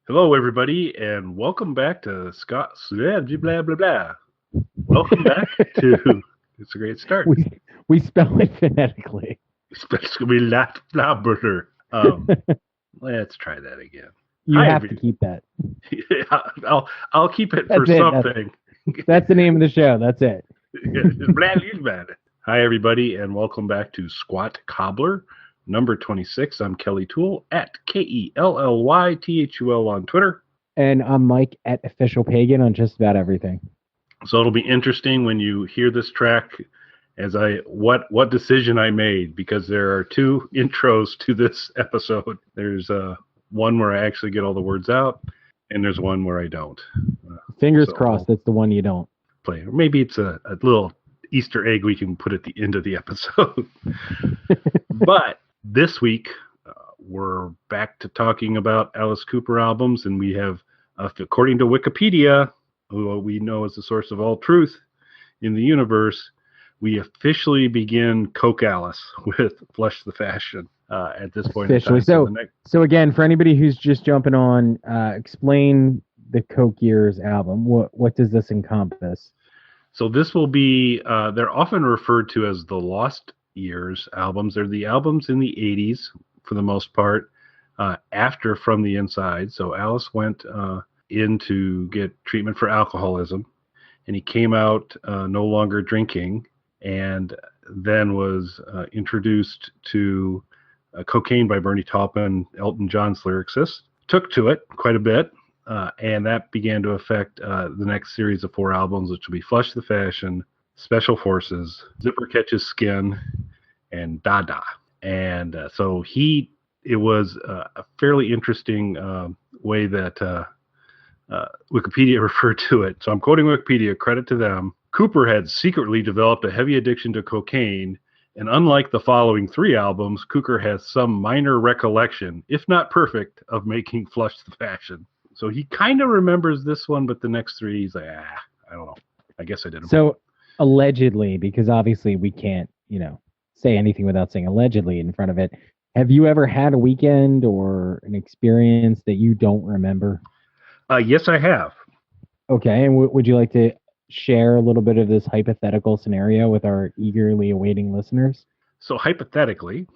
Hello, everybody, and welcome back to Scott's blah blah blah blah. Welcome back to it's a great start. We spell it phonetically. Especially last blabber. Let's try that again. You Hi, have to everybody. keep that. Yeah, I'll keep it for That's it. something. That's the name of the show. That's it. Blah, blah. Hi, everybody, and welcome back to Squat Cobbler, number 26. I'm Kelly Toole at KELLYTHUL on Twitter. And I'm Mike at Official Pagan on just about everything. So it'll be interesting when you hear this track as what decision I made, because there are two intros to this episode. There's one where I actually get all the words out, and there's one where I don't. Fingers crossed that's the one you don't play. Or maybe it's a little Easter egg we can put at the end of the episode. But this week, we're back to talking about Alice Cooper albums, and we have, according to Wikipedia, who we know is the source of all truth in the universe, we officially begin Coke Alice with Flush the Fashion at this point officially. in time. So again, for anybody who's just jumping on, explain the Coke Years album. What does this encompass? So this will be, they're often referred to as the Lost Years albums. They're the albums in the 80s, for the most part, after From the Inside. So Alice went in to get treatment for alcoholism, and he came out no longer drinking, and then was introduced to Cocaine by Bernie Taupin, Elton John's lyricist. Took to it quite a bit, and that began to affect the next series of 4 albums, which will be Flush the Fashion, Special Forces, Zipper Catches Skin, and Dada. And so it was a fairly interesting way that Wikipedia referred to it. So I'm quoting Wikipedia, credit to them. Cooper had secretly developed a heavy addiction to cocaine, and unlike the following 3 albums, Cooper has some minor recollection, if not perfect, of making Flush the Fashion. So he kind of remembers this one, but the next 3, he's like, I don't know. I guess I did. So allegedly, because obviously we can't, say anything without saying allegedly in front of it. Have you ever had a weekend or an experience that you don't remember? Yes, I have. Okay, and would you like to share a little bit of this hypothetical scenario with our eagerly awaiting listeners? So hypothetically,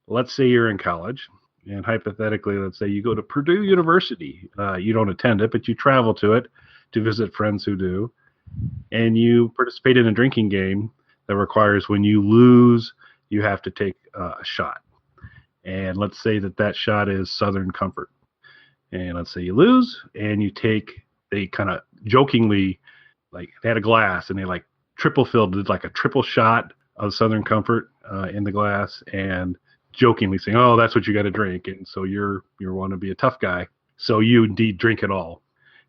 let's say you're in college, and hypothetically, let's say you go to Purdue University. You don't attend it, but you travel to it to visit friends who do, and you participate in a drinking game that requires when you lose, you have to take a shot. And let's say that shot is Southern Comfort. And let's say you lose, and they kind of jokingly, like, they had a glass, and they like triple filled, did like a triple shot of Southern Comfort in the glass, and jokingly saying, "Oh, that's what you got to drink." And so you want to be a tough guy, so you indeed drink it all,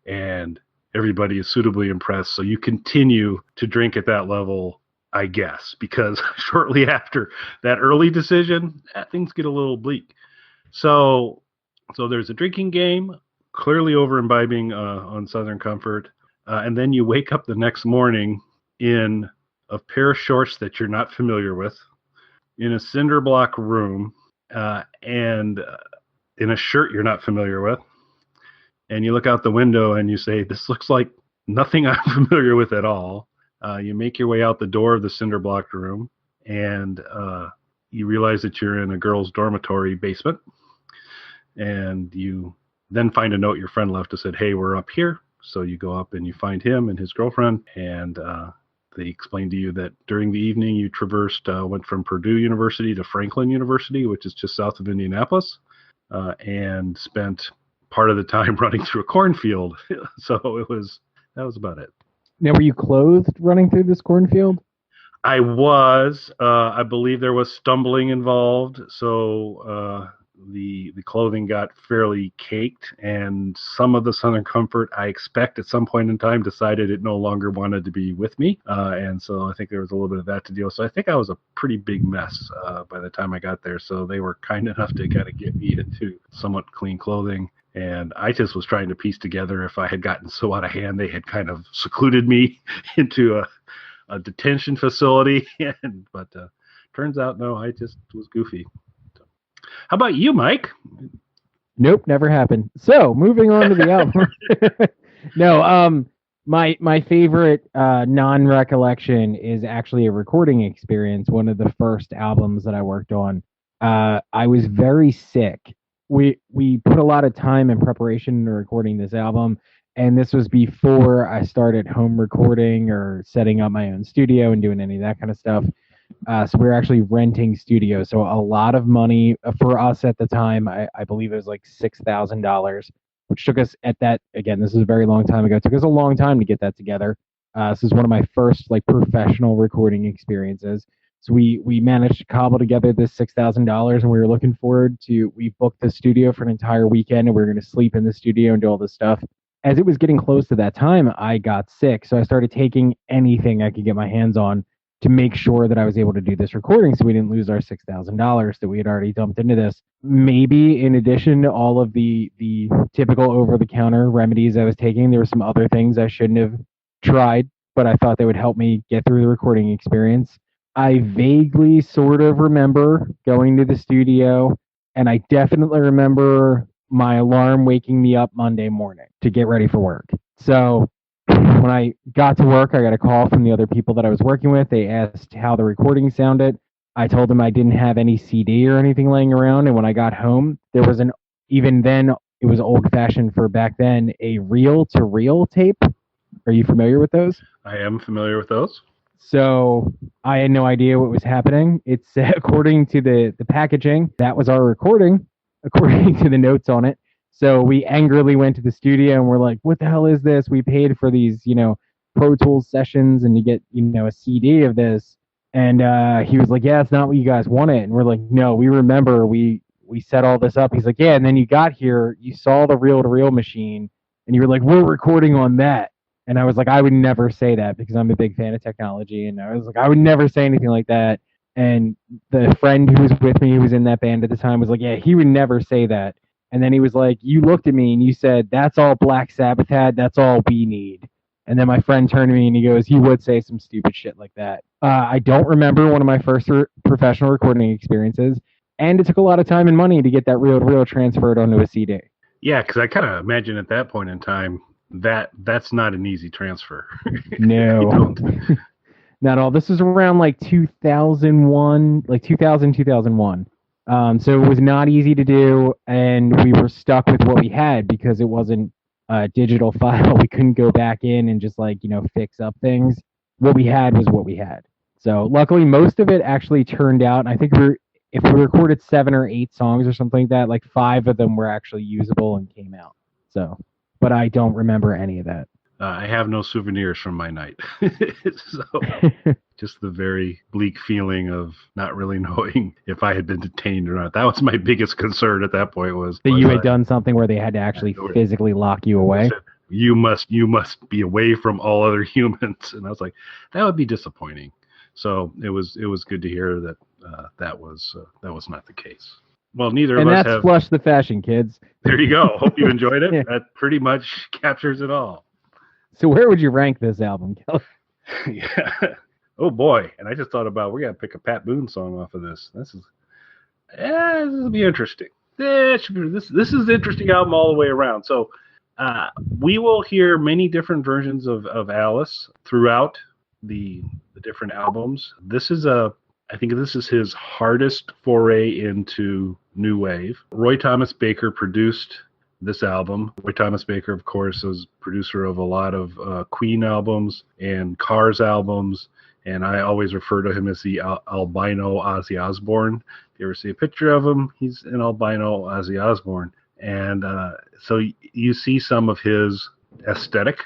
and everybody is suitably impressed. So you continue to drink at that level, I guess, because shortly after that early decision, things get a little bleak. So there's a drinking game, clearly over imbibing on Southern Comfort, and then you wake up the next morning in a pair of shorts that you're not familiar with, in a cinder block room, and in a shirt you're not familiar with, and you look out the window and you say, "This looks like nothing I'm familiar with at all." You make your way out the door of the cinder block room, and you realize that you're in a girls' dormitory basement. And you then find a note your friend left that said, "Hey, we're up here." So you go up and you find him and his girlfriend, and they explain to you that during the evening you went from Purdue University to Franklin University, which is just south of Indianapolis, and spent part of the time running through a cornfield. So that was about it. Now, were you clothed running through this cornfield? I was. I believe there was stumbling involved, so the clothing got fairly caked, and some of the Southern Comfort, I expect, at some point in time decided it no longer wanted to be with me, and so I think there was a little bit of that to deal with. So I think I was a pretty big mess by the time I got there, so they were kind enough to kind of get me into somewhat clean clothing. And I just was trying to piece together if I had gotten so out of hand they had kind of secluded me into a detention facility. But turns out, no, I just was goofy. So. How about you, Mike? Nope, never happened. So moving on to the album. No, my favorite non-recollection is actually a recording experience. One of the first albums that I worked on. I was very sick. We put a lot of time and preparation into recording this album, and this was before I started home recording or setting up my own studio and doing any of that kind of stuff. So we were actually renting studios. So a lot of money for us at the time. I believe it was like $6,000, which took us at that, again, this is a very long time ago. It took us a long time to get that together. This is one of my first like professional recording experiences. So we managed to cobble together this $6,000, and we were looking forward to. We booked the studio for an entire weekend, and we were going to sleep in the studio and do all this stuff. As it was getting close to that time, I got sick, so I started taking anything I could get my hands on to make sure that I was able to do this recording, so we didn't lose our $6,000 that we had already dumped into this. Maybe in addition to all of the typical over the counter remedies I was taking, there were some other things I shouldn't have tried, but I thought they would help me get through the recording experience. I vaguely sort of remember going to the studio, and I definitely remember my alarm waking me up Monday morning to get ready for work. So when I got to work, I got a call from the other people that I was working with. They asked how the recording sounded. I told them I didn't have any CD or anything laying around. And when I got home, there was even then, it was old fashioned for back then, a reel to reel tape. Are you familiar with those? I am familiar with those. So I had no idea what was happening. It's according to the packaging, that was our recording, according to the notes on it. So we angrily went to the studio and we're like, what the hell is this? We paid for these, Pro Tools sessions and you get, a CD of this. And he was like, yeah, it's not what you guys wanted. And we're like, no, we remember we set all this up. He's like, yeah. And then you got here, you saw the reel to reel machine and you were like, we're recording on that. And I was like, I would never say that because I'm a big fan of technology. And I was like, I would never say anything like that. And the friend who was with me, who was in that band at the time, was like, yeah, he would never say that. And then he was like, you looked at me and you said, that's all Black Sabbath had. That's all we need. And then my friend turned to me and he goes, he would say some stupid shit like that. I don't remember one of my first professional recording experiences. And it took a lot of time and money to get that reel-to-reel transferred onto a CD. Yeah, because I kind of imagine at that point in time, that's not an easy transfer. No. Not at all. This was around like 2001, like 2000, 2001. So it was not easy to do, and we were stuck with what we had because it wasn't a digital file. We couldn't go back in and just fix up things. What we had was what we had. So luckily, most of it actually turned out. I think if we recorded 7 or 8 songs or something like that, like 5 of them were actually usable and came out. So, but I don't remember any of that. I have no souvenirs from my night. So just the very bleak feeling of not really knowing if I had been detained or not. That was my biggest concern at that point was that you had done something where they had to actually physically lock you away. Said, you must be away from all other humans. And I was like, that would be disappointing. So it was good to hear that that was not the case. Well, neither of us have. And that's Flush the Fashion, kids. There you go. Hope you enjoyed it. Yeah. That pretty much captures it all. So where would you rank this album, Kelly? Yeah. Oh boy. And I just thought about we got to pick a Pat Boone song off of this. This will be interesting. This is an interesting album all the way around. So we will hear many different versions of Alice throughout the different albums. I think this is his hardest foray into new wave. Roy Thomas Baker produced this album. Roy Thomas Baker, of course, was producer of a lot of Queen albums and Cars albums, and I always refer to him as the albino Ozzy Osbourne. If you ever see a picture of him, he's an albino Ozzy Osbourne. And so you see some of his aesthetic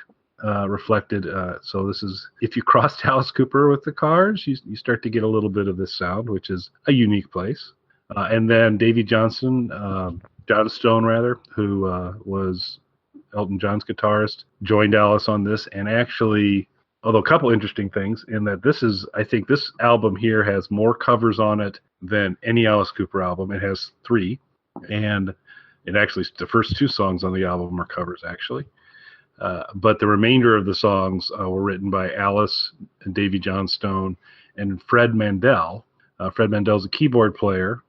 reflected. So this is, if you crossed Alice Cooper with the Cars, you start to get a little bit of this sound, which is a unique place. And then Davy Johnstone, who was Elton John's guitarist, joined Alice on this. And actually, although a couple interesting things in that I think this album here has more covers on it than any Alice Cooper album. It has 3. And it actually, the first 2 songs on the album are covers, actually. But the remainder of the songs were written by Alice and Davy Johnstone and Fred Mandel. Fred Mandel's a keyboard player,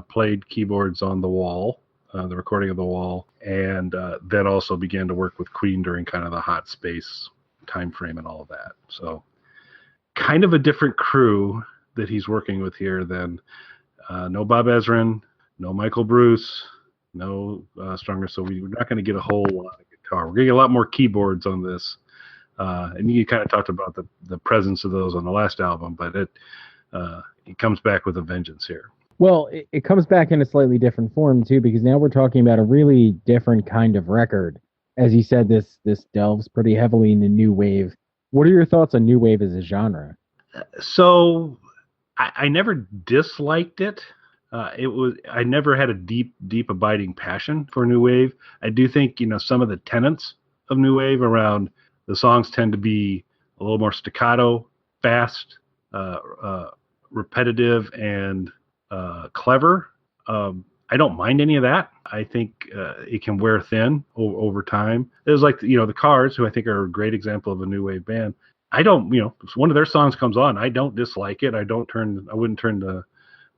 played keyboards on The Wall, the recording of The Wall, and then also began to work with Queen during kind of the Hot Space time frame and all of that. So kind of a different crew that he's working with here than no Bob Ezrin, no Michael Bruce, no Stronger. So we're not going to get a whole lot of guitar. We're going to get a lot more keyboards on this. And you kind of talked about the presence of those on the last album, but it comes back with a vengeance here. Well, it comes back in a slightly different form too, because now we're talking about a really different kind of record. As you said, this delves pretty heavily into new wave. What are your thoughts on new wave as a genre? So I never disliked it. I never had a deep abiding passion for new wave. I do think, some of the tenets of new wave around the songs tend to be a little more staccato, fast, repetitive, and clever. I don't mind any of that. I think it can wear thin over time. There's like, the Cars, who I think are a great example of a new wave band. I don't, if one of their songs comes on, I don't dislike it. I wouldn't turn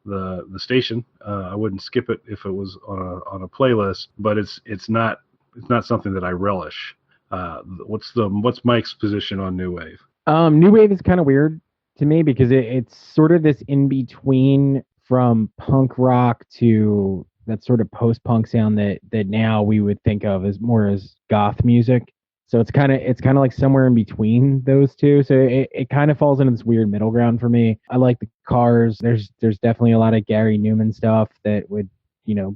the station. I wouldn't skip it if it was on a playlist, but it's not something that I relish. What's Mike's position on new wave? New wave is kind of weird to me because it's sort of this in between from punk rock to that sort of post-punk sound that now we would think of as more as goth music. So it's kind of like somewhere in between those two. So it kind of falls into this weird middle ground for me. I like the Cars. There's definitely a lot of Gary Newman stuff that would,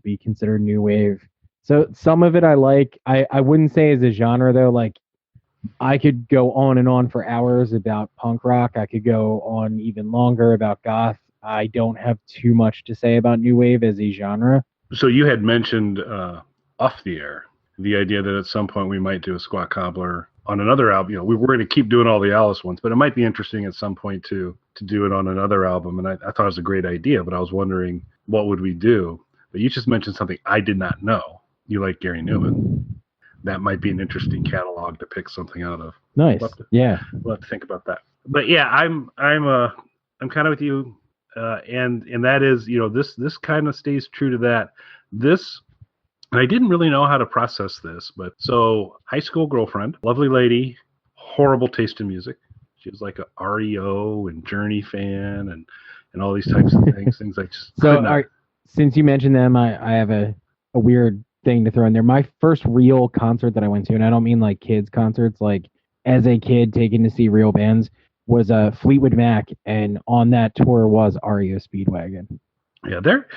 be considered new wave. So some of it I like. I wouldn't say as a genre though, like I could go on and on for hours about punk rock. I could go on even longer about goth. I don't have too much to say about new wave as a genre. So you had mentioned off the air the idea that at some point we might do a Squat Cobbler on another album. We were going to keep doing all the Alice ones, but it might be interesting at some point to do it on another album. And I thought it was a great idea, but I was wondering what would we do? But you just mentioned something I did not know. You like Gary Newman. That might be an interesting catalog to pick something out of. Nice. We'll have to think about that. But yeah, I'm kind of with you. And that is, this kind of stays true to that. And I didn't really know how to process this, but so high school girlfriend, lovely lady, horrible taste in music. She was like a REO and Journey fan and all these types of things. Things I just since you mentioned them, I have a weird thing to throw in there. My first real concert that I went to, and I don't mean like kids concerts, like as a kid taken to see real bands, was Fleetwood Mac, and on that tour was REO Speedwagon. Yeah, they're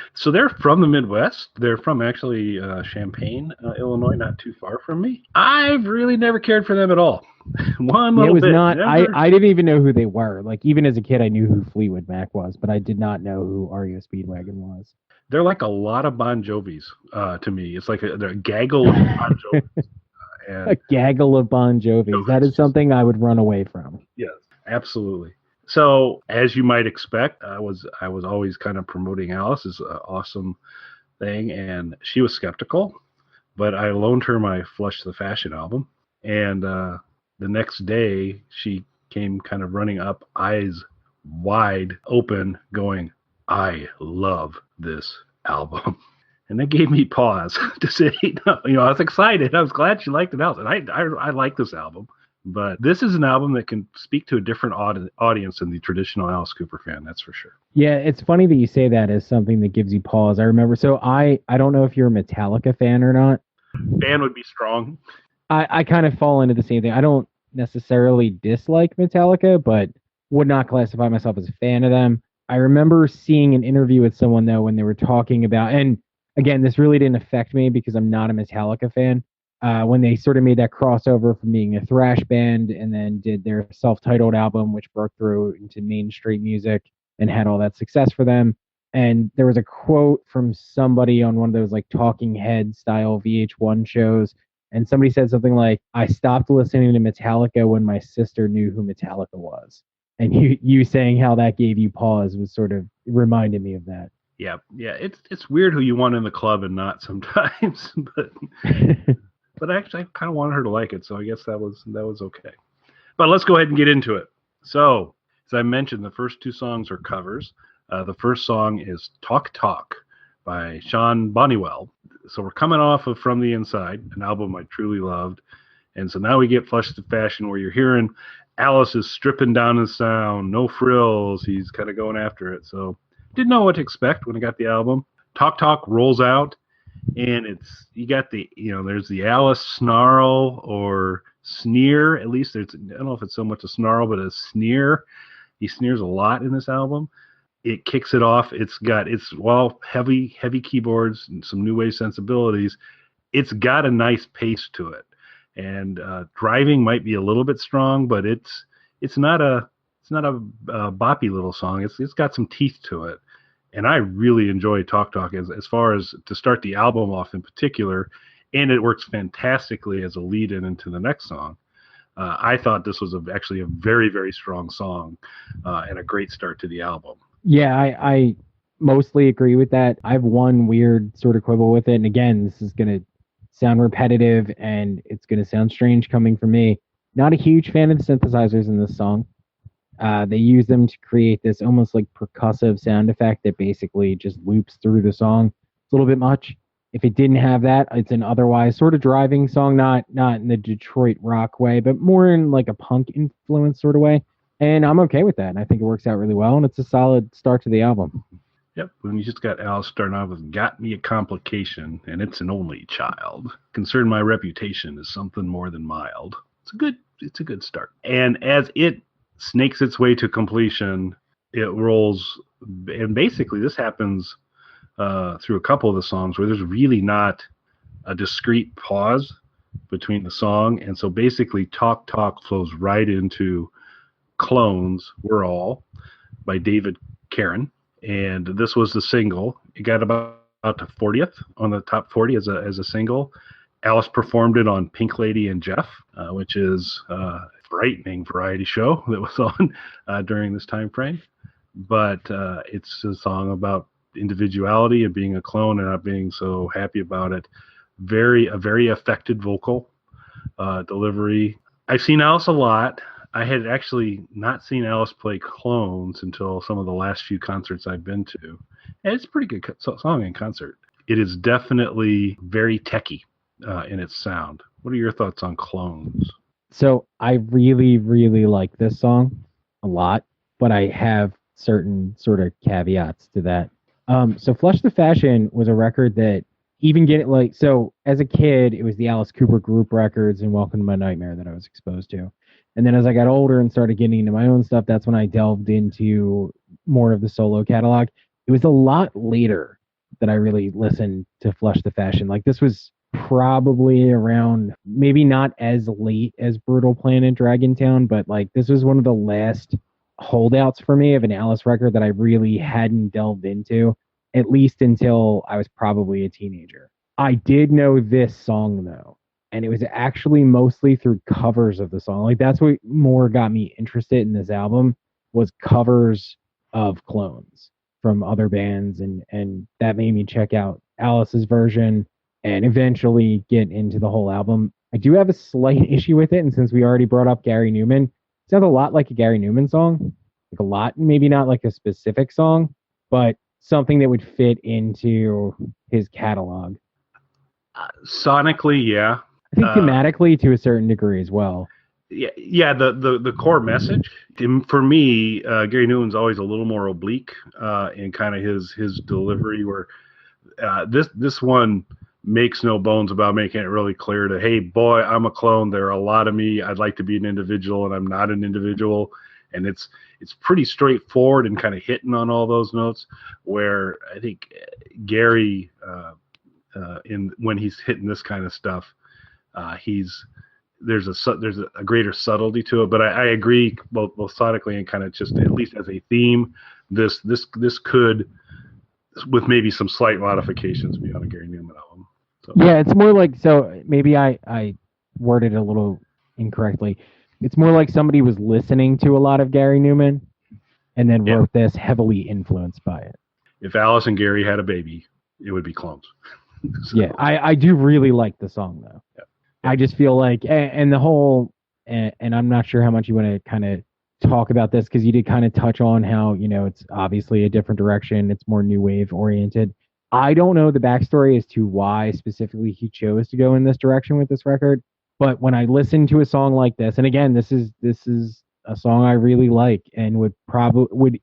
from the Midwest. They're from actually Champaign, Illinois, not too far from me. I've really never cared for them at all. I didn't even know who they were. Like even as a kid, I knew who Fleetwood Mac was, but I did not know who REO Speedwagon was. They're like a lot of Bon Jovis to me. It's like they're a gaggle of Bon Jovis. A gaggle of Bon Jovis. That is something I would run away from. Yes, absolutely. So, as you might expect, I was always kind of promoting Alice as an awesome thing, and she was skeptical. But I loaned her my Flush the Fashion album, and the next day she came kind of running up, eyes wide open, going, "I love this album." And that gave me pause to say, no, I was excited. I was glad she liked it else, and I like this album. But this is an album that can speak to a different audience than the traditional Alice Cooper fan, that's for sure. Yeah, it's funny that you say that as something that gives you pause. I remember, so I don't know if you're a Metallica fan or not. Fan would be strong. I kind of fall into the same thing. I don't necessarily dislike Metallica, but would not classify myself as a fan of them. I remember seeing an interview with someone, though, when they were talking about, and again, this really didn't affect me because I'm not a Metallica fan. When they sort of made that crossover from being a thrash band and then did their self-titled album, which broke through into mainstream music and had all that success for them. And there was a quote from somebody on one of those like Talking Head style VH1 shows. And somebody said something like, "I stopped listening to Metallica when my sister knew who Metallica was." And you saying how that gave you pause was sort of reminded me of that. Yeah. It's weird who you want in the club and not sometimes, but... But actually, I kind of wanted her to like it, so I guess that was okay. But let's go ahead and get into it. So, as I mentioned, the first two songs are covers. The first song is Talk Talk by Sean Bonnewell. So we're coming off of From the Inside, an album I truly loved. And so now we get Flush the Fashion, where you're hearing Alice is stripping down his sound, no frills. He's kind of going after it. So didn't know what to expect when I got the album. Talk Talk rolls out, and you got there's the Alice snarl or sneer. At least I don't know if it's so much a snarl, but a sneer. He sneers a lot in this album. It kicks it off. It's heavy keyboards and some new wave sensibilities. It's got a nice pace to it, and driving might be a little bit strong, but it's not a boppy little song. It's got some teeth to it, and I really enjoy Talk Talk as far as to start the album off in particular, and it works fantastically as a lead-in into the next song. I thought this was actually a very, very strong song and a great start to the album. Yeah, I mostly agree with that. I have one weird sort of quibble with it. And again, this is going to sound repetitive and it's going to sound strange coming from me. Not a huge fan of the synthesizers in this song. They use them to create this almost like percussive sound effect that basically just loops through the song. It's a little bit much. If it didn't have that, it's an otherwise sort of driving song, not in the Detroit rock way, but more in like a punk influence sort of way. And I'm okay with that. And I think it works out really well. And it's a solid start to the album. Yep. When you just got Alice starting off with "Got Me a Complication," and it's an only child. Concern my reputation is something more than mild. It's a good start. And as it snakes its way to completion, it rolls. And basically this happens through a couple of the songs where there's really not a discrete pause between the song. And so basically Talk Talk flows right into Clones, We're All by David Karen. And this was the single. It got about to 40th on the top 40 as a single. Alice performed it on Pink Lady and Jeff, which is a frightening variety show that was on during this time frame. But it's a song about individuality and being a clone and not being so happy about it. A very affected vocal delivery. I've seen Alice a lot. I had actually not seen Alice play Clones until some of the last few concerts I've been to. And it's a pretty good song in concert. It is definitely very techy in its sound. What are your thoughts on Clones? So I really, really like this song a lot, but I have certain sort of caveats to that. So Flush the Fashion was a record that so as a kid, it was the Alice Cooper group records and Welcome to My Nightmare that I was exposed to. And then as I got older and started getting into my own stuff, that's when I delved into more of the solo catalog. It was a lot later that I really listened to Flush the Fashion. Like this was probably around, maybe not as late as Brutal Planet Dragontown, but like this was one of the last holdouts for me of an Alice record that I really hadn't delved into, at least until I was probably a teenager. I did know this song though, and it was actually mostly through covers of the song. Like that's what more got me interested in this album, was covers of Clones from other bands, and that made me check out Alice's version and eventually get into the whole album. I do have a slight issue with it, and since we already brought up Gary Newman, it sounds a lot like a Gary Newman song. Like a lot, maybe not like a specific song, but something that would fit into his catalog. Sonically, yeah. I think thematically to a certain degree as well. Yeah. The core message for me, Gary Newman's always a little more oblique in kind of his delivery. Where this one makes no bones about making it really clear to, hey, boy, I'm a clone. There are a lot of me. I'd like to be an individual, and I'm not an individual. And it's pretty straightforward and kind of hitting on all those notes. Where I think Gary, when he's hitting this kind of stuff, there's a greater subtlety to it. But I agree both sonically and kind of just at least as a theme, this could, with maybe some slight modifications, be on a Gary Newman album. So. Yeah, it's more like, so maybe I worded it a little incorrectly. It's more like somebody was listening to a lot of Gary Newman and then wrote this heavily influenced by it. If Alice and Gary had a baby, it would be Clones. So. Yeah, I do really like the song though. Yeah. I just feel like, and the whole, and I'm not sure how much you want to kind of talk about this, because you did kind of touch on how, it's obviously a different direction. It's more new wave oriented. I don't know the backstory as to why specifically he chose to go in this direction with this record, but when I listen to a song like this, and again, this is a song I really like and would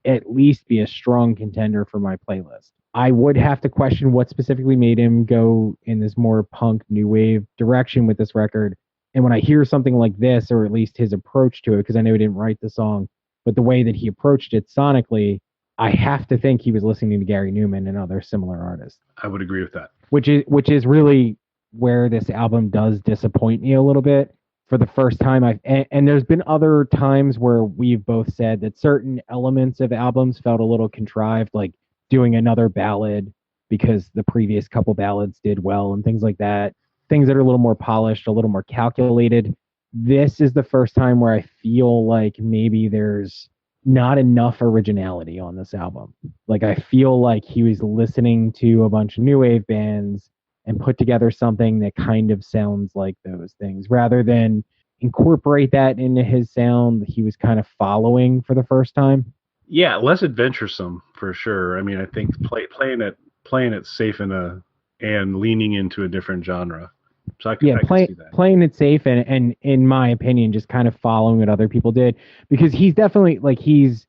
at least be a strong contender for my playlist. I would have to question what specifically made him go in this more punk new wave direction with this record. And when I hear something like this, or at least his approach to it, because I know he didn't write the song, but the way that he approached it sonically, I have to think he was listening to Gary Newman and other similar artists. I would agree with that. Which is really where this album does disappoint me a little bit. For the first time, and there's been other times where we've both said that certain elements of albums felt a little contrived, like doing another ballad because the previous couple ballads did well and things like that. Things that are a little more polished, a little more calculated. This is the first time where I feel like maybe there's not enough originality on this album. Like I feel like he was listening to a bunch of new wave bands and put together something that kind of sounds like those things rather than incorporate that into his sound that he was kind of following for the first time. Yeah, less adventuresome for sure. I mean, I think playing it safe and leaning into a different genre. So I can see that. Playing it safe and in my opinion, just kind of following what other people did, because he's definitely like he's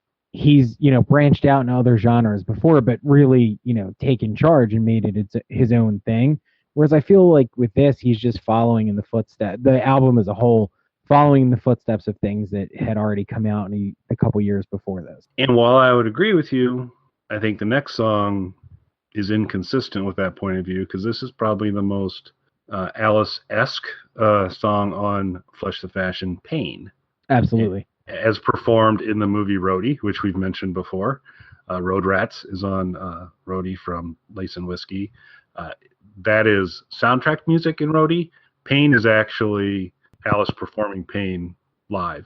branched out in other genres before, but really taken charge and made it his own thing. Whereas I feel like with this, he's just following in the footsteps. The album as a whole, following the footsteps of things that had already come out a couple years before this. And while I would agree with you, I think the next song is inconsistent with that point of view, because this is probably the most Alice-esque song on Flush the Fashion, Pain. Absolutely. As performed in the movie Roadie, which we've mentioned before. Road Rats is on Roadie from Lace and Whiskey. That is soundtrack music in Roadie. Pain is actually Alice performing Pain live.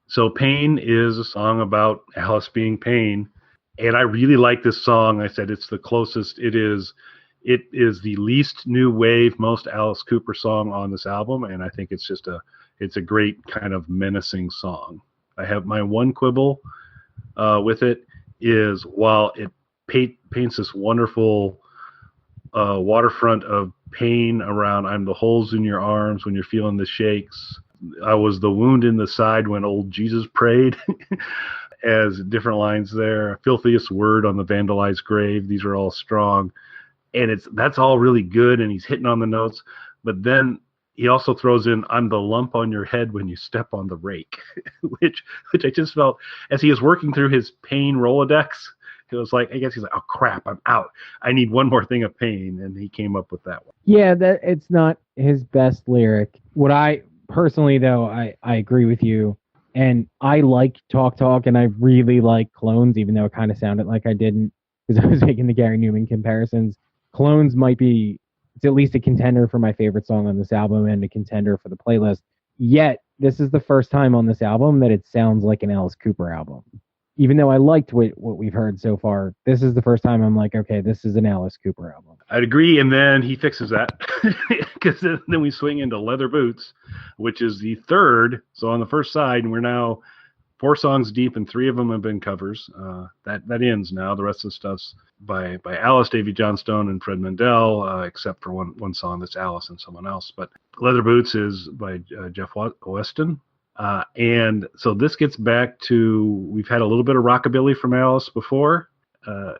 So Pain is a song about Alice being Pain. And I really like this song. I said it's the closest. It is the least new wave, most Alice Cooper song on this album. And I think it's a great kind of menacing song. I have my one quibble with it is while it paints this wonderful waterfront of pain around I'm the holes in your arms when you're feeling the shakes. I was the wound in the side when old Jesus prayed as different lines there. Filthiest word on the vandalized grave. These are all strong. And that's all really good and he's hitting on the notes. But then he also throws in, I'm the lump on your head when you step on the rake, which I just felt as he was working through his pain Rolodex, it was like, I guess he's like, oh crap, I'm out. I need one more thing of pain. And he came up with that one. Yeah, it's not his best lyric. What I personally, though, I agree with you. And I like Talk Talk and I really like Clones, even though it kind of sounded like I didn't because I was making the Gary Newman comparisons. Clones might be, it's at least a contender for my favorite song on this album and a contender for the playlist. Yet, this is the first time on this album that it sounds like an Alice Cooper album. Even though I liked what we've heard so far, this is the first time I'm like, okay, this is an Alice Cooper album. I'd agree, and then he fixes that because then we swing into Leather Boots, which is the third. So on the first side, we're now 4 songs deep, and 3 of them have been covers. That ends now. The rest of the stuff's by Alice, Davy Johnstone, and Fred Mendel, except for one song that's Alice and someone else. But Leather Boots is by Jeff Weston. And so this gets back to, we've had a little bit of rockabilly from Alice before,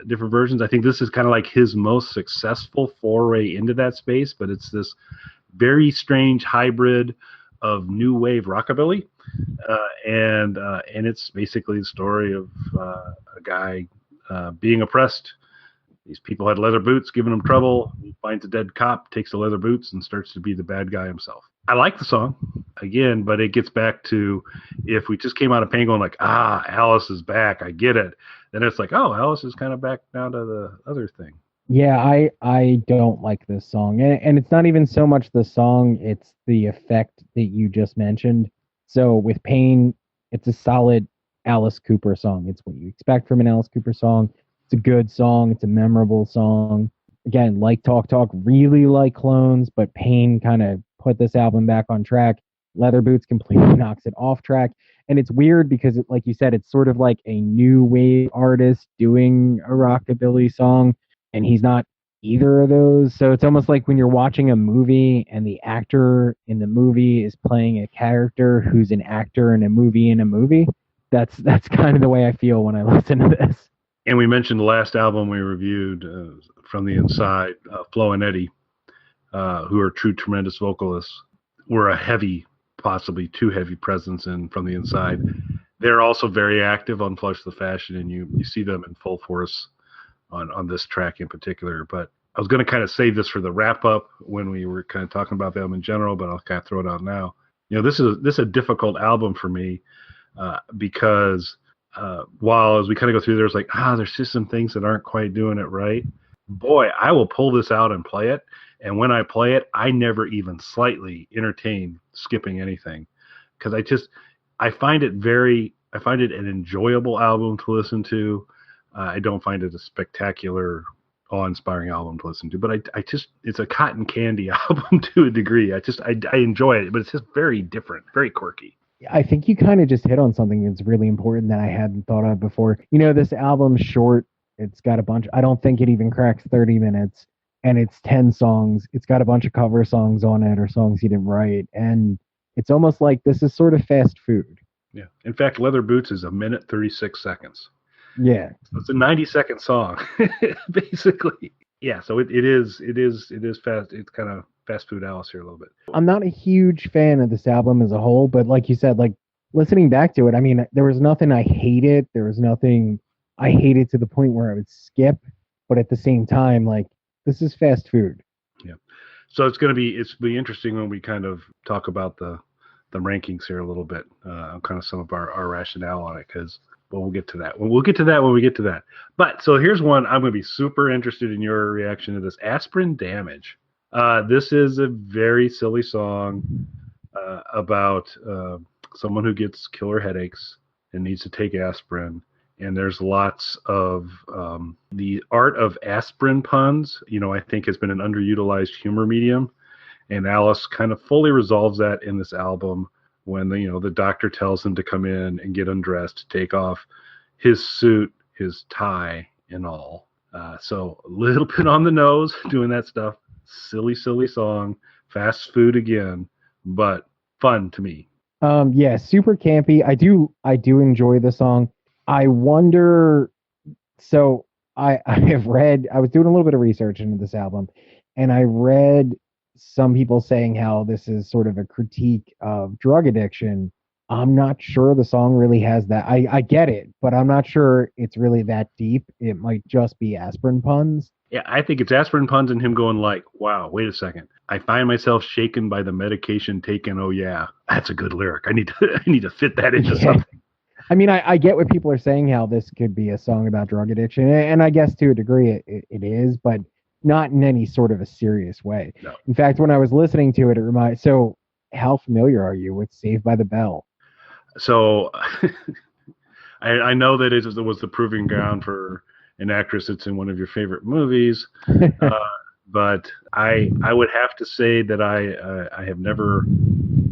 different versions. I think this is kind of like his most successful foray into that space, but it's this very strange hybrid of new wave rockabilly. And it's basically the story of a guy being oppressed. These people had leather boots giving him trouble. He finds a dead cop, takes the leather boots, and starts to be the bad guy himself. I like the song, again, but it gets back to if we just came out of pain going like, Alice is back, I get it. Then it's like, oh, Alice is kind of back down to the other thing. Yeah, I don't like this song. And it's not even so much the song, it's the effect that you just mentioned. So with Pain, it's a solid Alice Cooper song. It's what you expect from an Alice Cooper song. It's a good song. It's a memorable song. Again, like Talk Talk, really like Clones, but Pain kind of put this album back on track. Leather Boots completely knocks it off track. And it's weird because, like you said, it's sort of like a new wave artist doing a rockabilly song. And he's not either of those. So it's almost like when you're watching a movie and the actor in the movie is playing a character who's an actor in a movie. That's kind of the way I feel when I listen to this. And we mentioned the last album we reviewed, From the Inside, Flo and Eddie, who are true tremendous vocalists, were a heavy, possibly too heavy presence in From the Inside. They're also very active on Flush the Fashion, and you see them in full force on this track in particular. But I was going to kind of save this for the wrap up when we were kind of talking about them in general, but I'll kind of throw it out now. This is a difficult album for me because while as we kind of go through, there's like, there's just some things that aren't quite doing it right. Boy, I will pull this out and play it. And when I play it, I never even slightly entertain skipping anything because I find it an enjoyable album to listen to. I don't find it a spectacular, awe-inspiring album to listen to, but it's a cotton candy album to a degree. I enjoy it, but it's just very different, very quirky. I think you kind of just hit on something that's really important that I hadn't thought of before. This album's short. It's got a bunch. I don't think it even cracks 30 minutes, and it's 10 songs. It's got a bunch of cover songs on it or songs he didn't write, and it's almost like this is sort of fast food. Yeah. In fact, Leather Boots is 1 minute 36 seconds. Yeah. So it's a 90-second song, basically. Yeah. So it is fast. It's kind of fast food Alice here a little bit. I'm not a huge fan of this album as a whole, but like you said, like listening back to it, I mean, there was nothing I hated. There was nothing I hated to the point where I would skip, but at the same time, like this is fast food. Yeah. So it's going to be interesting when we kind of talk about the rankings here a little bit, kind of some of our rationale on it, because we'll get to that. We'll get to that when we get to that. But so here's one I'm going to be super interested in your reaction to this. Asprin Damage. This is a very silly song about someone who gets killer headaches and needs to take aspirin. And there's lots of the art of aspirin puns, I think has been an underutilized humor medium. And Alice kind of fully resolves that in this album when the doctor tells him to come in and get undressed, take off his suit, his tie, and all. So a little bit on the nose doing that stuff. Silly song, fast food again, but fun to me. Yeah, super campy. I do enjoy the song. I wonder. So I was doing a little bit of research into this album, and I read some people saying how this is sort of a critique of drug addiction. I'm not sure the song really has that. I get it, but I'm not sure it's really that deep. It might just be aspirin puns. Yeah, I think it's aspirin puns and him going like, wow, wait a second. I find myself shaken by the medication taken. Oh, yeah, that's a good lyric. I need to fit that into something. I mean, I get what people are saying, how this could be a song about drug addiction. And I guess to a degree it is, but not in any sort of a serious way. No. In fact, when I was listening to it, so how familiar are you with Saved by the Bell? So I know that it was the proving ground for an actress that's in one of your favorite movies, but I would have to say that I have never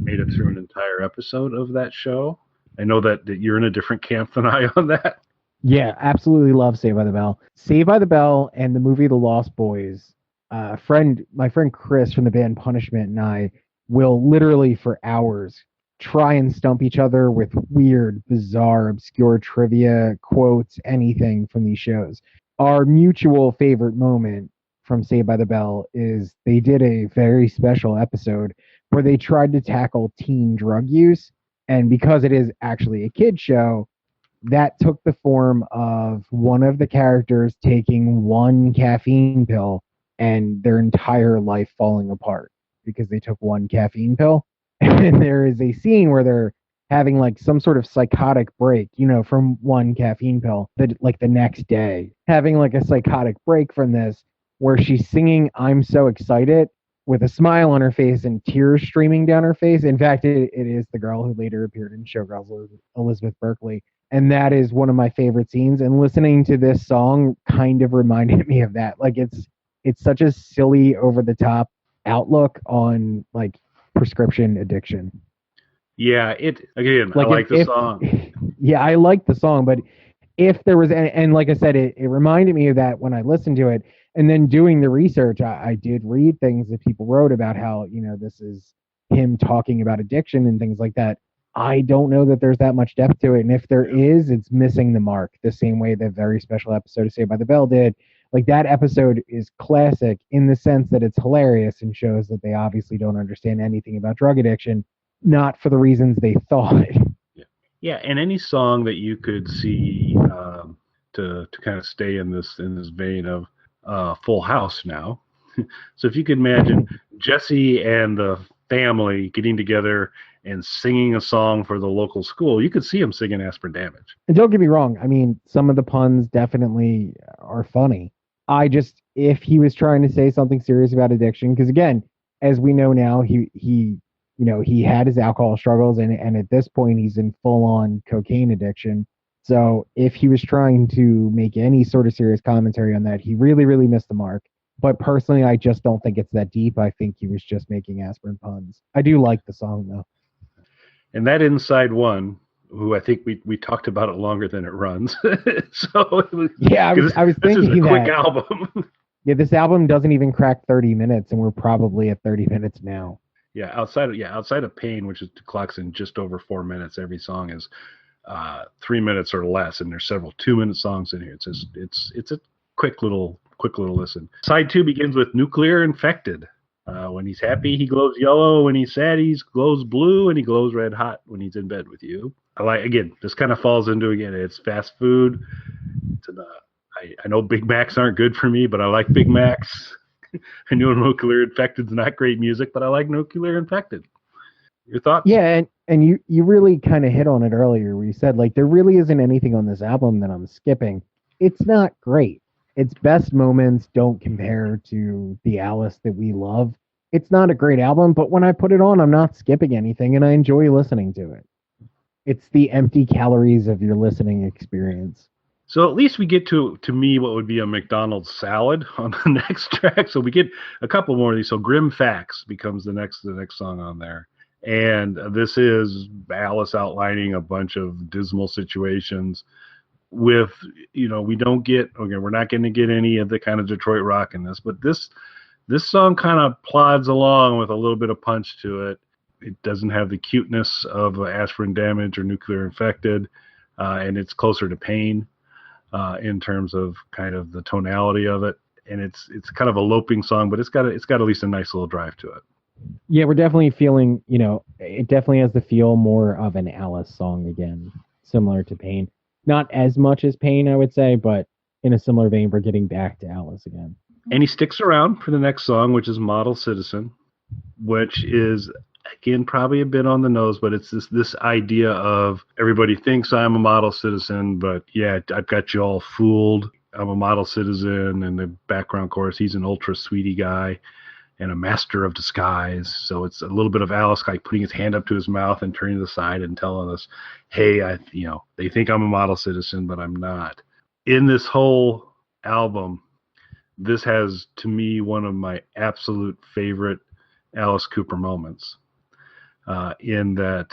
made it through an entire episode of that show. I know that you're in a different camp than I on that. Yeah, absolutely love Saved by the Bell. Saved by the Bell and the movie The Lost Boys. My friend Chris from the band Punishment and I will literally for hours try and stump each other with weird, bizarre, obscure trivia, quotes, anything from these shows. Our mutual favorite moment from Saved by the Bell is they did a very special episode where they tried to tackle teen drug use. And because it is actually a kid show, that took the form of one of the characters taking one caffeine pill and their entire life falling apart because they took one caffeine pill. And there is a scene where they're having like some sort of psychotic break, from one caffeine pill, like the next day, having like a psychotic break from this, where she's singing "I'm So Excited" with a smile on her face and tears streaming down her face. In fact, it is the girl who later appeared in Showgirls, Elizabeth Berkley. And that is one of my favorite scenes. And listening to this song kind of reminded me of that. Like it's such a silly, over the top outlook on like prescription addiction. Yeah, I like the song. Yeah, I like the song, but if there was, and like I said, it reminded me of that when I listened to it. And then doing the research, I did read things that people wrote about how, this is him talking about addiction and things like that. I don't know that there's that much depth to it. And if there is, it's missing the mark, the same way the very special episode of Saved by the Bell did. Like, that episode is classic in the sense that it's hilarious and shows that they obviously don't understand anything about drug addiction, not for the reasons they thought. Yeah, and any song that you could see to kind of stay in this vein of Full House now. So if you could imagine Jesse and the family getting together and singing a song for the local school, you could see them singing Asprin Damage. And don't get me wrong, I mean, some of the puns definitely are funny. If he was trying to say something serious about addiction, because again, as we know now, he had his alcohol struggles, and at this point he's in full on cocaine addiction. So if he was trying to make any sort of serious commentary on that, he really, really missed the mark. But personally, I just don't think it's that deep. I think he was just making Asprin puns. I do like the song, though. And that Inside One, who I think we talked about it longer than it runs. So yeah, I was thinking this is a quick that. album. Yeah, this album doesn't even crack 30 minutes, and we're probably at 30 minutes now. Yeah, outside of Pain, which is clocks in just over 4 minutes. Every song is 3 minutes or less, and there's several 2-minute songs in here. It's a quick little listen. Side 2 begins with Nuclear Infected. When he's happy, he glows yellow. When he's sad, he glows blue, and he glows red hot when he's in bed with you. This kind of falls into, it's fast food. I know Big Macs aren't good for me, but I like Big Macs. I know Nuclear Infected's not great music, but I like Nuclear Infected. Your thoughts? Yeah, and you really kind of hit on it earlier where you said, like, there really isn't anything on this album that I'm skipping. It's not great. Its best moments don't compare to the Alice that we love. It's not a great album, but when I put it on, I'm not skipping anything, and I enjoy listening to it. It's the empty calories of your listening experience. So at least we get to me what would be a McDonald's salad on the next track. So we get a couple more of these. So Grim Facts becomes the next song on there. And this is Alice outlining a bunch of dismal situations with, we don't get, we're not going to get any of the kind of Detroit rock in this, but this song kind of plods along with a little bit of punch to it. It doesn't have the cuteness of Asprin Damage or Nuclear Infected, and it's closer to Pain in terms of kind of the tonality of it. And it's kind of a loping song, but it's got at least a nice little drive to it. Yeah, we're definitely feeling, it definitely has the feel more of an Alice song again, similar to Pain. Not as much as Pain, I would say, but in a similar vein, we're getting back to Alice again. And he sticks around for the next song, which is Model Citizen, which is, again, probably a bit on the nose, but it's this idea of everybody thinks I'm a model citizen, but yeah, I've got you all fooled. I'm a model citizen, and the background chorus, he's an ultra sweetie guy and a master of disguise. So it's a little bit of Alice like putting his hand up to his mouth and turning to the side and telling us, hey, they think I'm a model citizen, but I'm not. In this whole album, this has, to me, one of my absolute favorite Alice Cooper moments, in that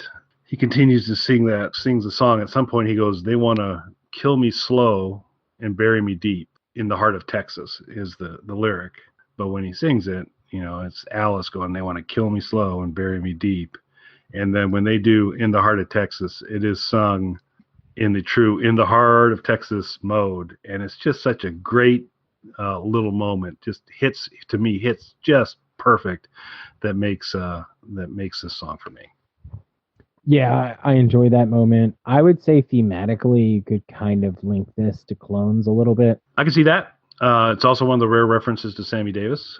he continues to sings the song. At some point he goes, they want to kill me slow and bury me deep in the heart of Texas is the lyric. But when he sings it, it's Alice going, they want to kill me slow and bury me deep. And then when they do In the Heart of Texas, it is sung in the heart of Texas mode. And it's just such a great little moment. Just hits just perfect. That makes this song for me. Yeah, I enjoy that moment. I would say thematically, you could kind of link this to Clones a little bit. I can see that. It's also one of the rare references to Sammy Davis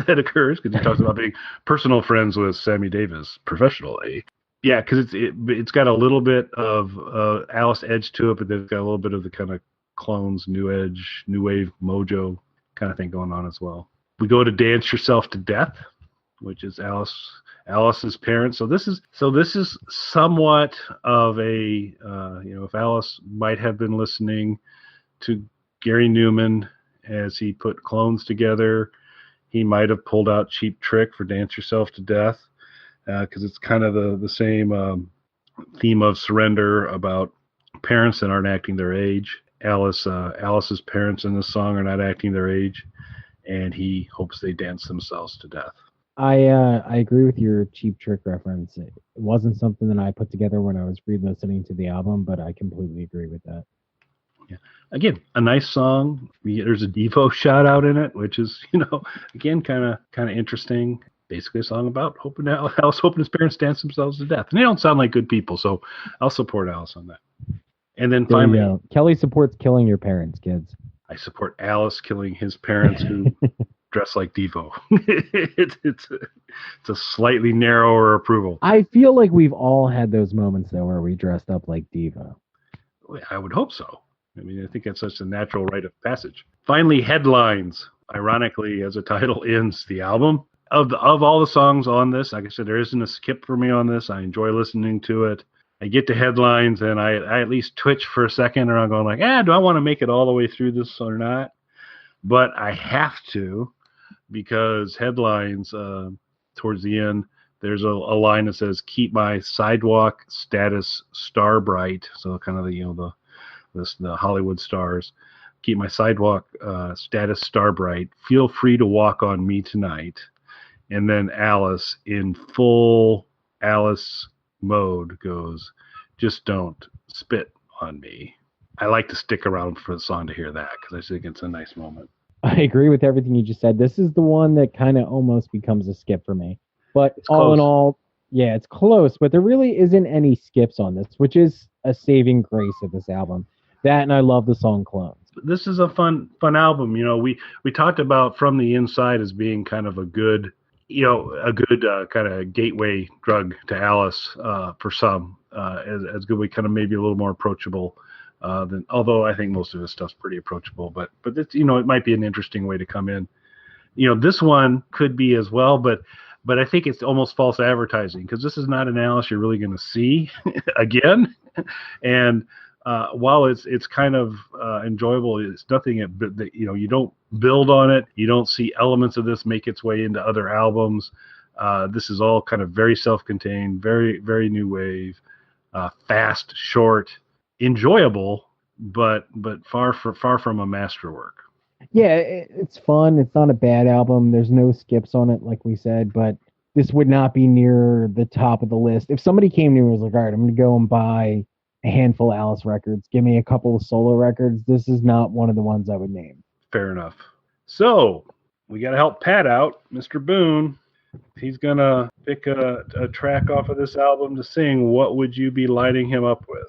that occurs, because he talks about being personal friends with Sammy Davis professionally. Yeah, because it's got a little bit of Alice edge to it, but then it's got a little bit of the kind of Clones, new edge, new wave mojo kind of thing going on as well. We go to Dance Yourself to Death, which is Alice's parents. So this is somewhat of a if Alice might have been listening to Gary Newman as he put Clones together, he might have pulled out Cheap Trick for Dance Yourself to Death, because it's kind of the same theme of surrender about parents that aren't acting their age. Alice's parents in this song are not acting their age, and he hopes they dance themselves to death. I agree with your Cheap Trick reference. It wasn't something that I put together when I was re-listening to the album, but I completely agree with that. Yeah. Again, a nice song. There's a Devo shout out in it, which is, again, kind of interesting. Basically a song about Alice hoping his parents dance themselves to death. And they don't sound like good people, so I'll support Alice on that. And then There finally, you go. Kelly supports killing your parents, kids. I support Alice killing his parents who dress like Devo. it's a slightly narrower approval. I feel like we've all had those moments, though, where we dressed up like Devo. I would hope so. I mean, I think that's such a natural rite of passage. Finally, headlines. Ironically, as the title ends the album. Of all the songs on this, like I said, there isn't a skip for me on this. I enjoy listening to it. I get to headlines, and I at least twitch for a second, or I'm going like, do I want to make it all the way through this or not? But I have to, because headlines, towards the end, there's a line that says, keep my sidewalk status star bright. So kind of the Hollywood stars. Keep my sidewalk status star bright. Feel free to walk on me tonight. And then Alice, in full Alice mode, goes, just don't spit on me. I like to stick around for the song to hear that, because I think it's a nice moment. I agree with everything you just said. This is the one that kind of almost becomes a skip for me. But it's all close. In all, yeah, it's close, but there really isn't any skips on this, which is a saving grace of this album. That, and I love the song Clones. This is a fun album. We talked about From the Inside as being kind of a good kind of gateway drug to Alice for some, as good way, kind of maybe a little more approachable than, although I think most of his stuff's pretty approachable, but it's, it might be an interesting way to come in. This one could be as well, but I think it's almost false advertising, because this is not an Alice you're really going to see again. And while it's kind of enjoyable, it's nothing that you don't build on it. You don't see elements of this make its way into other albums. This is all kind of very self-contained, very, very new wave, fast, short, enjoyable, but far from a masterwork. Yeah, it's fun. It's not a bad album. There's no skips on it, like we said, but this would not be near the top of the list. If somebody came to me and was like, all right, I'm going to go and buy a handful of Alice records, give me a couple of solo records, this is not one of the ones I would name. Fair enough. So we got to help Pat out, Mr. Boone. He's going to pick a track off of this album to sing. What would you be lighting him up with?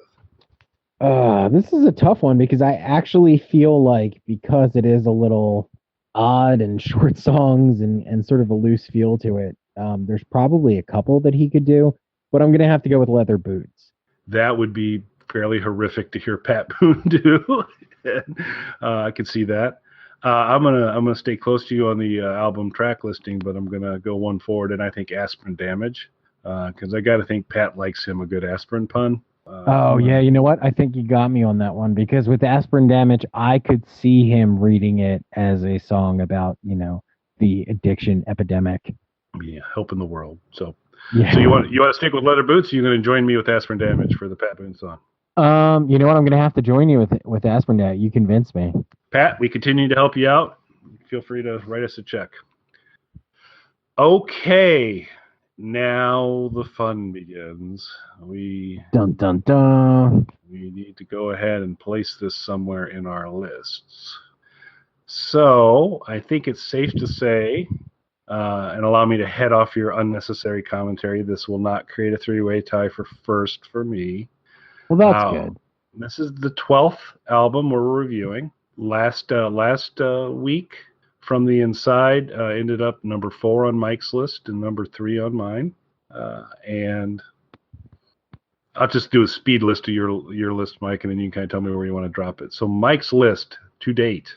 This is a tough one, because I actually feel like, because it is a little odd and short songs and sort of a loose feel to it, there's probably a couple that he could do, but I'm going to have to go with Leather Boots. That would be fairly horrific to hear Pat Boone do. I could see that. I'm gonna stay close to you on the album track listing, but I'm gonna go one forward, and I think Asprin Damage, because I got to think Pat likes him a good aspirin pun. Yeah, you know what? I think you got me on that one, because with Asprin Damage, I could see him reading it as a song about, the addiction epidemic. Yeah, helping the world. So, yeah. So you want to stick with Leather Boots? Or you're going to join me with Asprin Damage for the Pat Boone song? You know what? I'm going to have to join you with Asprin Damage. You convinced me. Pat, we continue to help you out. Feel free to write us a check. Okay. Now the fun begins. Dun dun dun. We need to go ahead and place this somewhere in our lists. So I think it's safe to say, and allow me to head off your unnecessary commentary, this will not create a three-way tie for first for me. Well, that's good. This is the 12th album we're reviewing. Last week, From the Inside ended up number 4 on Mike's list and number 3 on mine. And I'll just do a speed list of your list, Mike, and then you can kind of tell me where you want to drop it. So Mike's list to date: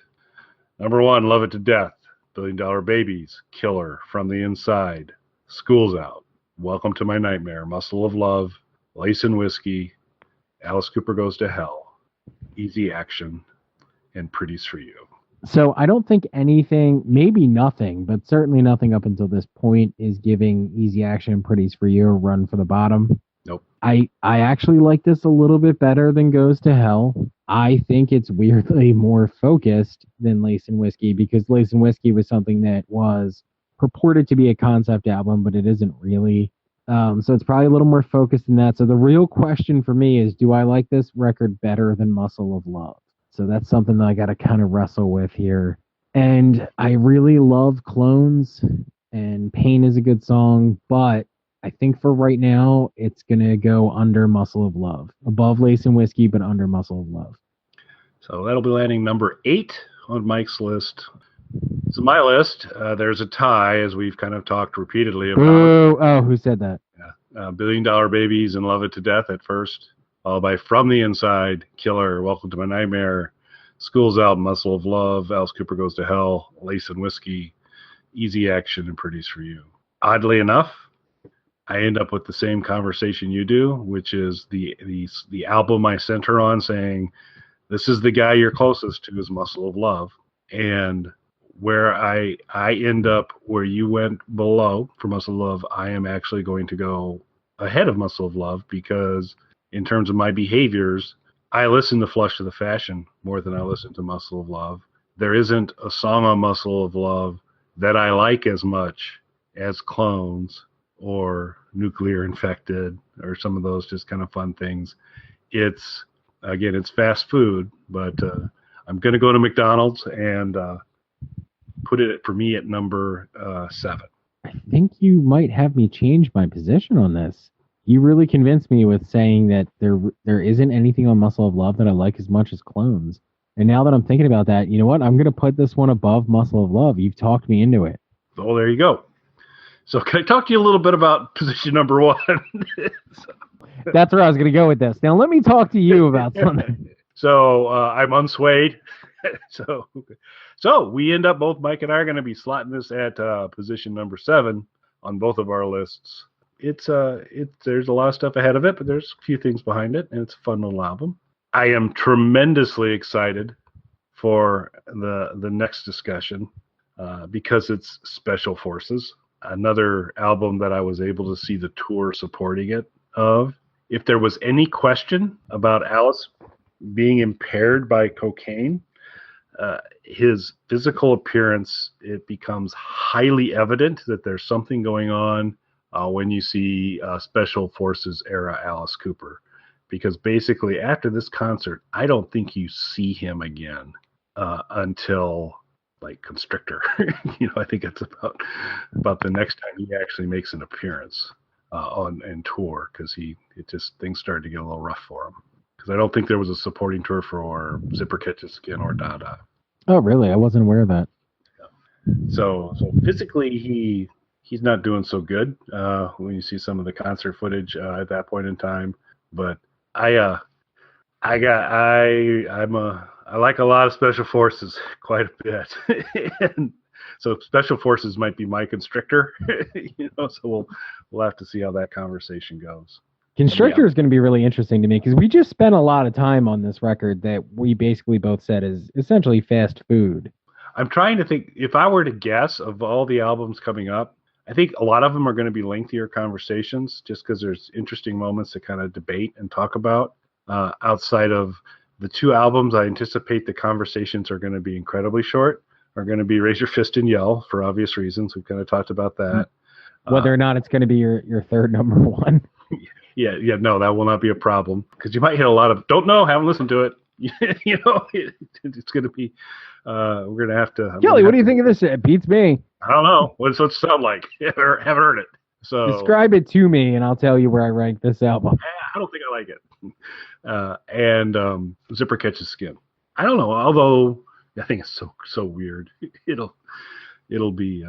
number 1, Love It to Death, $1 Billion Babies, Killer, From the Inside, School's Out, Welcome to My Nightmare, Muscle of Love, Lace and Whiskey, Alice Cooper Goes to Hell, Easy Action, and Pretties for You. So I don't think anything, maybe nothing, but certainly nothing up until this point is giving Easy Action and Pretties for You a run for the bottom. Nope. I actually like this a little bit better than Goes to Hell. I think it's weirdly more focused than Lace and Whiskey because Lace and Whiskey was something that was purported to be a concept album, but it isn't really. So it's probably a little more focused than that. So the real question for me is, do I like this record better than Muscle of Love? So that's something that I got to kind of wrestle with here. And I really love Clones, and Pain is a good song, but I think for right now, it's going to go under Muscle of Love. Above Lace and Whiskey, but under Muscle of Love. So that'll be landing number 8 on Mike's list. So my list, there's a tie, as we've kind of talked repeatedly about. Ooh, oh, who said that? $1 Billion Babies and Love It to Death at first, followed by From the Inside, Killer, Welcome to My Nightmare, School's Out, Muscle of Love, Alice Cooper Goes to Hell, Lace and Whiskey, Easy Action, and Pretties for You. Oddly enough, I end up with the same conversation you do, which is the album I center on, saying, this is the guy you're closest to is Muscle of Love. And where I end up where you went below for Muscle of Love, I am actually going to go ahead of Muscle of Love because in terms of my behaviors, I listen to Flush to the Fashion more than I listen to Muscle of Love. There isn't a song on Muscle of Love that I like as much as Clones or Nuclear Infected or some of those just kind of fun things. It's fast food, but I'm going to go to McDonald's and put it for me at number 7. I think you might have me change my position on this. You really convinced me with saying that there isn't anything on Muscle of Love that I like as much as Clones. And now that I'm thinking about that, you know what? I'm going to put this one above Muscle of Love. You've talked me into it. Oh, there you go. So can I talk to you a little bit about position number 1? That's where I was going to go with this. Now let me talk to you about something. So I'm unswayed. So we end up, both Mike and I are going to be slotting this at position number 7 on both of our lists. There's a lot of stuff ahead of it, but there's a few things behind it, and it's a fun little album. I am tremendously excited for the next discussion because it's Special Forces, another album that I was able to see the tour supporting it of. If there was any question about Alice being impaired by cocaine, his physical appearance, it becomes highly evident that there's something going on when you see Special Forces era Alice Cooper. Because basically after this concert, I don't think you see him again until like Constrictor. I think it's about the next time he actually makes an appearance on tour, because things started to get a little rough for him. Because I don't think there was a supporting tour for Zipper Catches Skin or Dada. Oh, really? I wasn't aware of that. Yeah. So physically, he's not doing so good when you see some of the concert footage at that point in time. But I like a lot of Special Forces quite a bit, and so Special Forces might be my Constrictor. So we'll have to see how that conversation goes. Constrictor is going to be really interesting to me because we just spent a lot of time on this record that we basically both said is essentially fast food. I'm trying to think, if I were to guess, of all the albums coming up, I think a lot of them are going to be lengthier conversations just because there's interesting moments to kind of debate and talk about. Outside of the 2 albums, I anticipate the conversations are going to be incredibly short, are going to be Raise Your Fist and Yell for obvious reasons. We've kind of talked about that. Whether or not it's going to be your third number 1. Yeah, no, that will not be a problem because you might hit a lot of don't know, haven't listened to it. It's going to be. We're going to have to. Kelly, what do you think of this? It beats me. I don't know. What's it sound like? Haven't heard it. So describe it to me, and I'll tell you where I rank this album. I don't think I like it. And Zipper Catches Skin. I don't know. Although I think it's so weird. It'll be.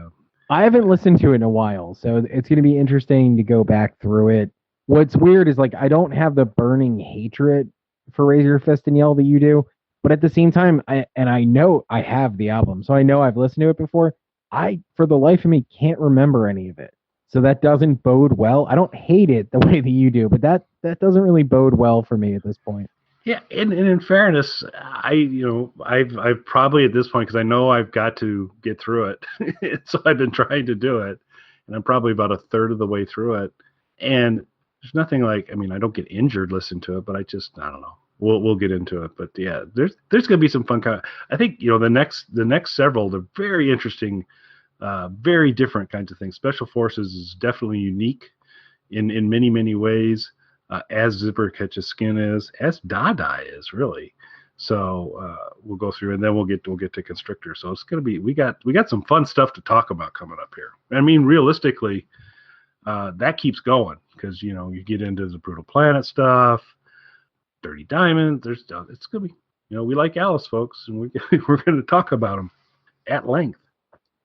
I haven't listened to it in a while, so it's going to be interesting to go back through it. What's weird is like I don't have the burning hatred for Raise Your Fist and Yell that you do, but at the same time, I know I have the album, so I know I've listened to it before. I, for the life of me, can't remember any of it, so that doesn't bode well. I don't hate it the way that you do, but that doesn't really bode well for me at this point. Yeah, and in fairness, I've probably at this point, because I know I've got to get through it, so I've been trying to do it, and I'm probably about a third of the way through it, and there's nothing like, I don't get injured listening to it, but I don't know. we'll get into it. But yeah, there's going to be some fun. I think the next several, they're very interesting, very different kinds of things. Special Forces is definitely unique in many ways, as Zipper Catches Skin is, as Dada is really. So we'll go through, and then we'll get to Constrictor. So it's going to be we got some fun stuff to talk about coming up here. I mean, realistically, that keeps going because you get into the Brutal Planet stuff, Dirty Diamond. It's going to be we like Alice, folks, and we're going to talk about them at length.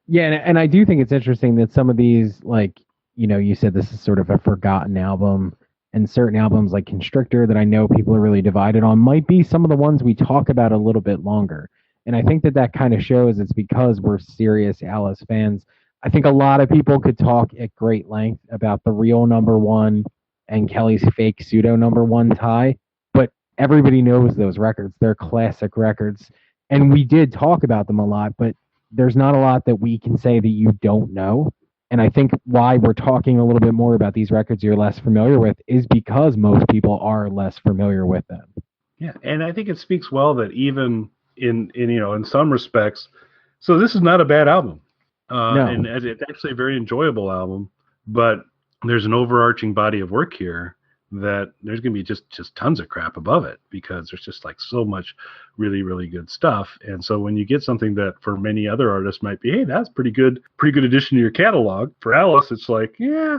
Yeah, and I do think it's interesting that some of these, like you said, this is sort of a forgotten album. And certain albums like Constrictor that I know people are really divided on might be some of the ones we talk about a little bit longer. And I think that kind of shows it's because we're serious Alice fans. I think a lot of people could talk at great length about the real number one and Kelly's fake pseudo number one tie, but everybody knows those records. They're classic records. And we did talk about them a lot, but there's not a lot that we can say that you don't know. And I think why we're talking a little bit more about these records you're less familiar with is because most people are less familiar with them. Yeah, and I think it speaks well that even in some respects, so this is not a bad album. No. And it's actually a very enjoyable album, but there's an overarching body of work here that there's going to be just tons of crap above it because there's just like so much really, really good stuff. And so when you get something that for many other artists might be, hey, that's pretty good addition to your catalog. For Alice, it's like, yeah,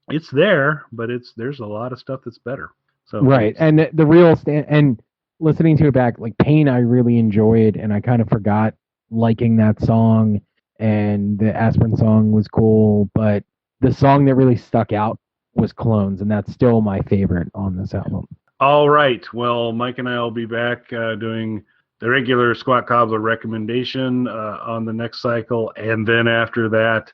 it's there, but there's a lot of stuff that's better. So right. And the real and listening to it back, like Pain, I really enjoyed, and I kind of forgot liking that song, and the Asprin song was cool, but the song that really stuck out was Clones, and that's still my favorite on this album. All right. Well, Mike and I will be back doing the regular Squat Cobbler recommendation on the next cycle, and then after that,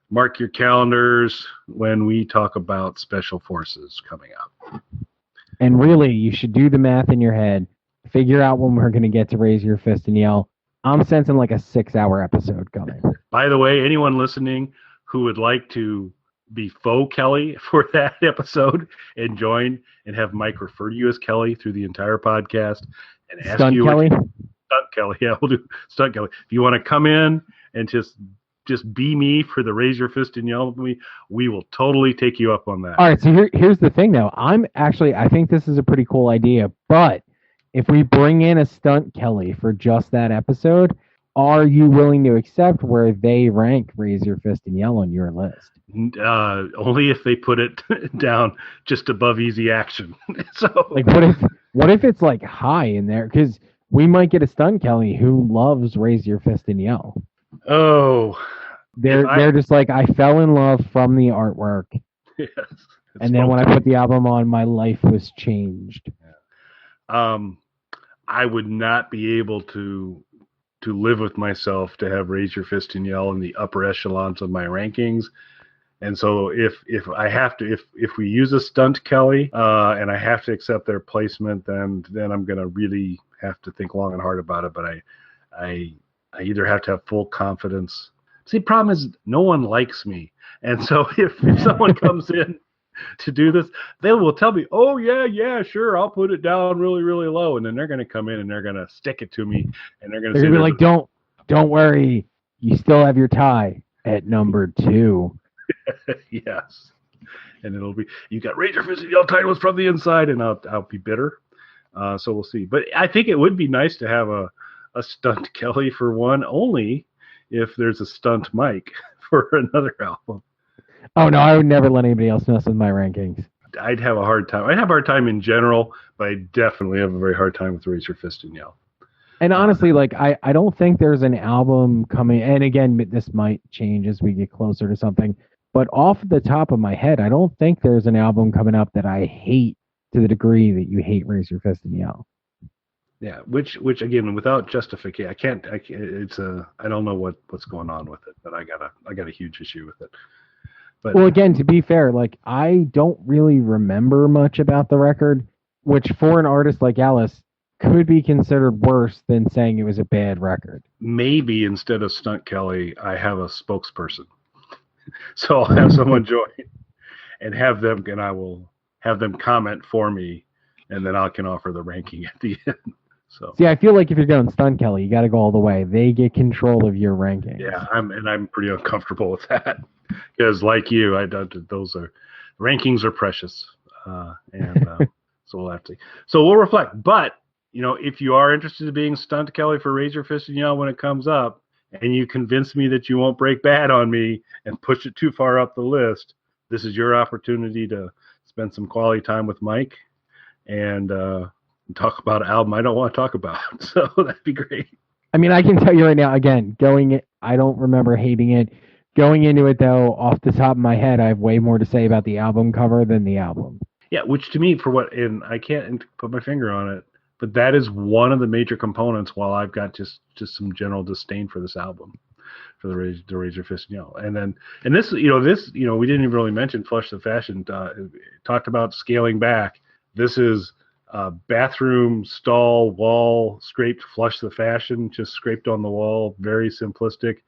mark your calendars when we talk about Special Forces coming up. And really, you should do the math in your head, figure out when we're going to get to Raise Your Fist and Yell. I'm sensing like a 6-hour episode coming. By the way, anyone listening who would like to be faux Kelly for that episode and join and have Mike refer to you as Kelly through the entire podcast and ask Stunt you Kelly? Stunt Kelly. Yeah, we'll do Stunt Kelly. If you want to come in and just be me for the Raise Your Fist and Yell with me, we will totally take you up on that. All right, so here's the thing though. I think this is a pretty cool idea, but if we bring in a Stunt Kelly for just that episode, are you willing to accept where they rank Raise Your Fist and Yell on your list? Only if they put it down just above Easy Action. So, like, what if it's like high in there? Because we might get a Stunt Kelly who loves Raise Your Fist and Yell. Oh, they're just like, I fell in love from the artwork. Yes, and then when I put the album on, my life was changed. I would not be able to live with myself to have Raise Your Fist and Yell in the upper echelons of my rankings. And so if I have to, if we use a Stunt Kelly and I have to accept their placement, then I'm going to really have to think long and hard about it. But I either have to have full confidence. See, the problem is no one likes me. And so if someone comes in to do this, they will tell me, oh, yeah, sure, I'll put it down really, really low. And then they're going to come in and they're going to stick it to me. And they're going to say, be like, don't worry. You still have your tie at number 2. Yes. And it'll be, you got Raise Your Fist and Yell titles from the inside, and I'll be bitter. So we'll see. But I think it would be nice to have a Stunt Kelly for one, only if there's a Stunt Mike for another album. Oh, no, I would never let anybody else mess with my rankings. I'd have a hard time. I'd have a hard time in general, but I definitely have a very hard time with Raise Your Fist and Yell. And honestly, like, I don't think there's an album coming, and again, this might change as we get closer to something, but off the top of my head, I don't think there's an album coming up that I hate to the degree that you hate Raise Your Fist and Yell. Yeah, which again, without justification, I don't know what's going on with it, but I got a huge issue with it. But, well, again, to be fair, like, I don't really remember much about the record, which for an artist like Alice could be considered worse than saying it was a bad record. Maybe instead of Stunt Kelly, I have a spokesperson. So I'll have someone join and have them, and I will have them comment for me and then I can offer the ranking at the end. So See, I feel like if you're going Stunt Kelly, you got to go all the way. They get control of your rankings. yeah, I'm pretty uncomfortable with that because, like you, rankings are precious, and so we'll have to. So we'll reflect. But if you are interested in being Stunt Kelly for Raise Your Fist and Yell when it comes up, and you convince me that you won't break bad on me and push it too far up the list, this is your opportunity to spend some quality time with Mike and talk about an album I don't want to talk about. So that'd be great. I mean, I can tell you right now, again, I don't remember hating it. Going into it, though, off the top of my head, I have way more to say about the album cover than the album. Yeah, which to me, and I can't put my finger on it, but that is one of the major components, while I've got just some general disdain for this album, for the Raise Your Fist and Yell. And this, we didn't even really mention Flush the Fashion. Talked about scaling back. This is bathroom stall wall scraped Flush the Fashion, just scraped on the wall, very simplistic.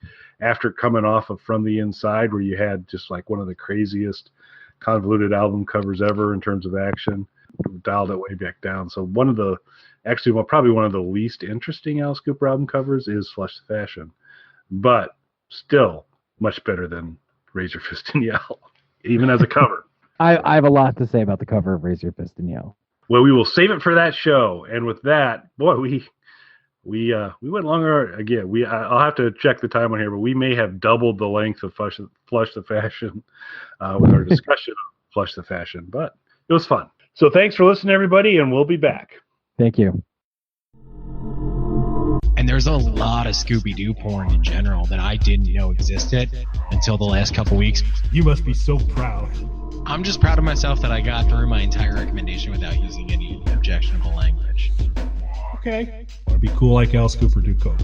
After coming off of From the Inside, where you had just like one of the craziest convoluted album covers ever in terms of action, dialed it way back down. So probably one of the least interesting Alice Cooper album covers is Flush the Fashion, but still much better than Raise Your Fist and Yell, even as a cover. I have a lot to say about the cover of Raise Your Fist and Yell. Well, we will save it for that show. And with that, boy, we went longer again. I'll have to check the time on here, but we may have doubled the length of Flush the Fashion with our discussion of Flush the Fashion. But it was fun. So thanks for listening, everybody, and we'll be back. Thank you. And there's a lot of Scooby-Doo porn in general that I didn't know existed until the last couple weeks. You must be so proud. I'm just proud of myself that I got through my entire recommendation without using any objectionable language. Okay. Want to be cool like Alice Cooper do coke.